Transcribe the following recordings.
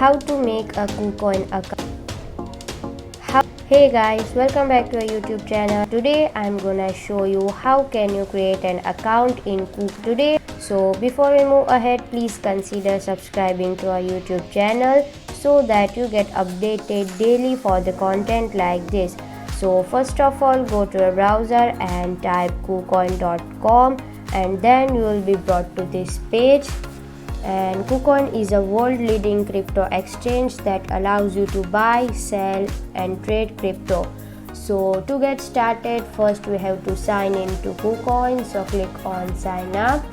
how to make a Kucoin account. Hey guys, welcome back to our YouTube channel. Today I'm gonna show you how can you create an account in Kucoin today. So before we move ahead, please consider subscribing to our YouTube channel so that you get updated daily for the content like this. So first of all, go to a browser and type kucoin.com, and then you will be brought to this page. And Kucoin is a world leading crypto exchange that allows you to buy, sell and trade crypto. So to get started, first we have to sign in to Kucoin. So click on sign up,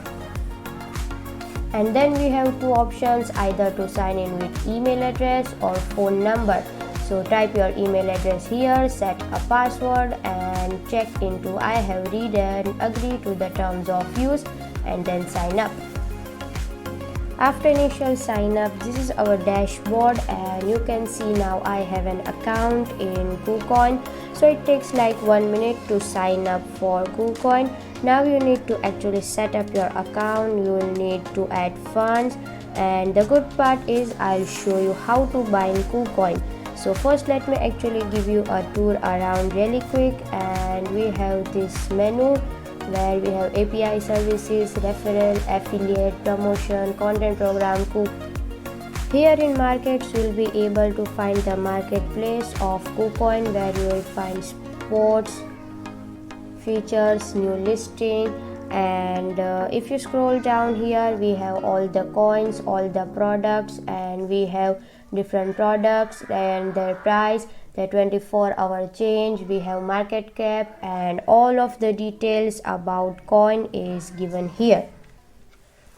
and then we have two options, either to sign in with email address or phone number. So type your email address here, set a password and check into I have read and agree to the terms of use, and then sign up. After initial sign up, this is our dashboard, and you can see now I have an account in Kucoin. So it takes like 1 minute to sign up for Kucoin. Now you need to actually set up your account. You will need to add funds, and the good part is I'll show you how to buy in Kucoin. So first let me actually give you a tour around really quick, and we have this menu where we have API services, referral, affiliate, promotion, content program, Here in markets, you will be able to find the marketplace of Kucoin, where you will find sports, features, new listing, and if you scroll down here, we have all the coins, all the products, and we have different products and their price, the 24-hour change, we have market cap, and all of the details about coin is given here.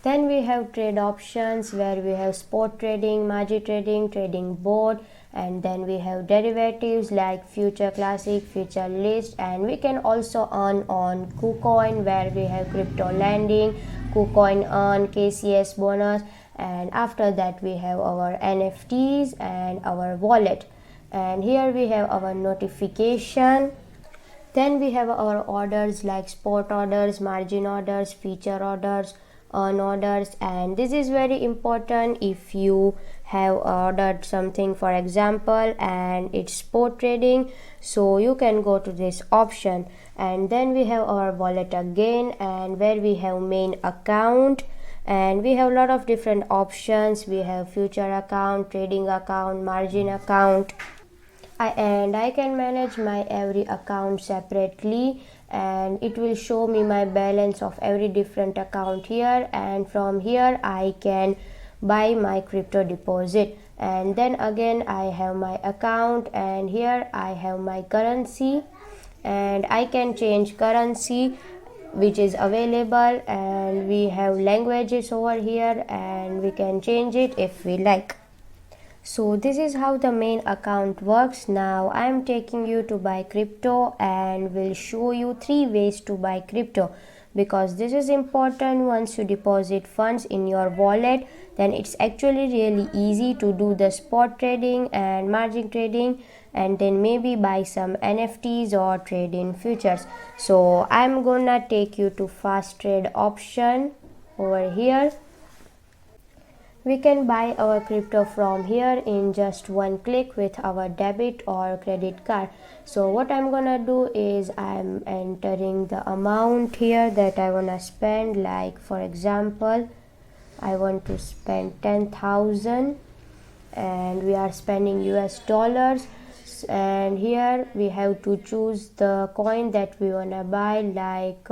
Then we have trade options, where we have spot trading, margin trading, trading board, and then we have derivatives like future classic, future list, and we can also earn on Kucoin, where we have crypto lending, Kucoin earn, KCS bonus, and after that we have our NFTs and our wallet. And here we have our notification. Then we have our orders like spot orders, margin orders, feature orders, earn orders, and this is very important. If you have ordered something, for example, and it's spot trading, so you can go to this option. And then we have our wallet again, and where we have main account, and we have a lot of different options. We have future account, trading account, margin account, and I can manage my every account separately, and it will show me my balance of every different account here. And from here I can buy my crypto deposit. And then again I have my account, and here I have my currency, and I can change currency which is available, and we have languages over here, and we can change it if we like. So this is how the main account works. Now I am taking you to buy crypto, and will show you 3 ways to buy crypto, because this is important. Once you deposit funds in your wallet, then it's actually really easy to do the spot trading and margin trading, and then maybe buy some NFTs or trade in futures. So I'm gonna take you to fast trade option over here. We can buy our crypto from here in just one click with our debit or credit card. So what I'm gonna do is I'm entering the amount here that I wanna spend. Like for example, I want to spend 10,000, and we are spending US dollars. And here we have to choose the coin that we wanna buy, like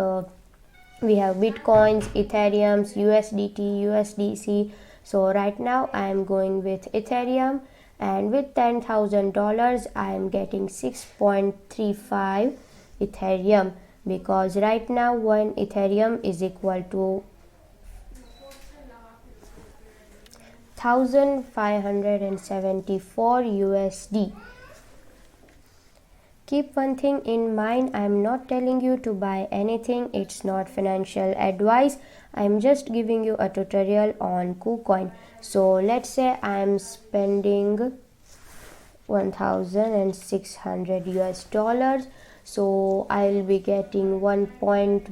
we have Bitcoins, Ethereums, USDT, USDC. So right now I am going with Ethereum, and with $10,000 I am getting 6.35 Ethereum, because right now 1 Ethereum is equal to 1574 USD. Keep one thing in mind, I am not telling you to buy anything. It's not financial advice. I am just giving you a tutorial on Kucoin. So let's say I am spending 1,600 US dollars. So I'll be getting 1.15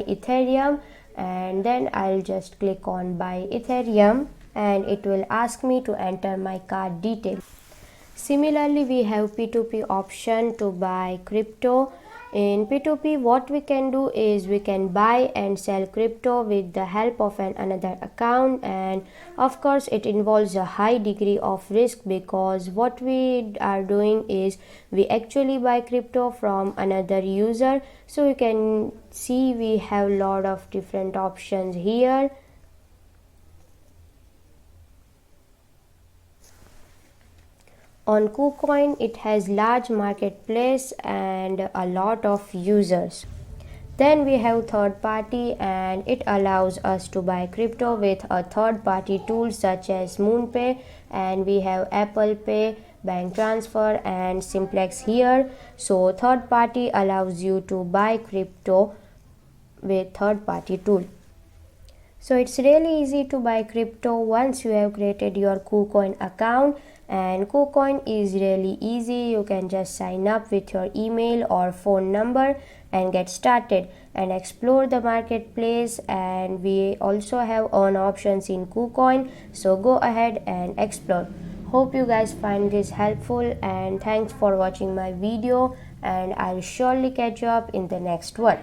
Ethereum, and then I'll just click on buy Ethereum, and it will ask me to enter my card details. Similarly, we have P2P option to buy crypto. In P2P, what we can do is we can buy and sell crypto with the help of another account, and of course it involves a high degree of risk, because what we are doing is we actually buy crypto from another user. So you can see we have a lot of different options here. On Kucoin, it has large marketplace and a lot of users. Then we have third party, and it allows us to buy crypto with a third party tool such as MoonPay, and we have Apple Pay, bank transfer and Simplex here. So third party allows you to buy crypto with third party tool. So it's really easy to buy crypto once you have created your Kucoin account, and Kucoin is really easy. You can just sign up with your email or phone number and get started and explore the marketplace. And we also have earn options in Kucoin, so go ahead and explore. Hope you guys find this helpful, and thanks for watching my video, and I'll surely catch you up in the next one.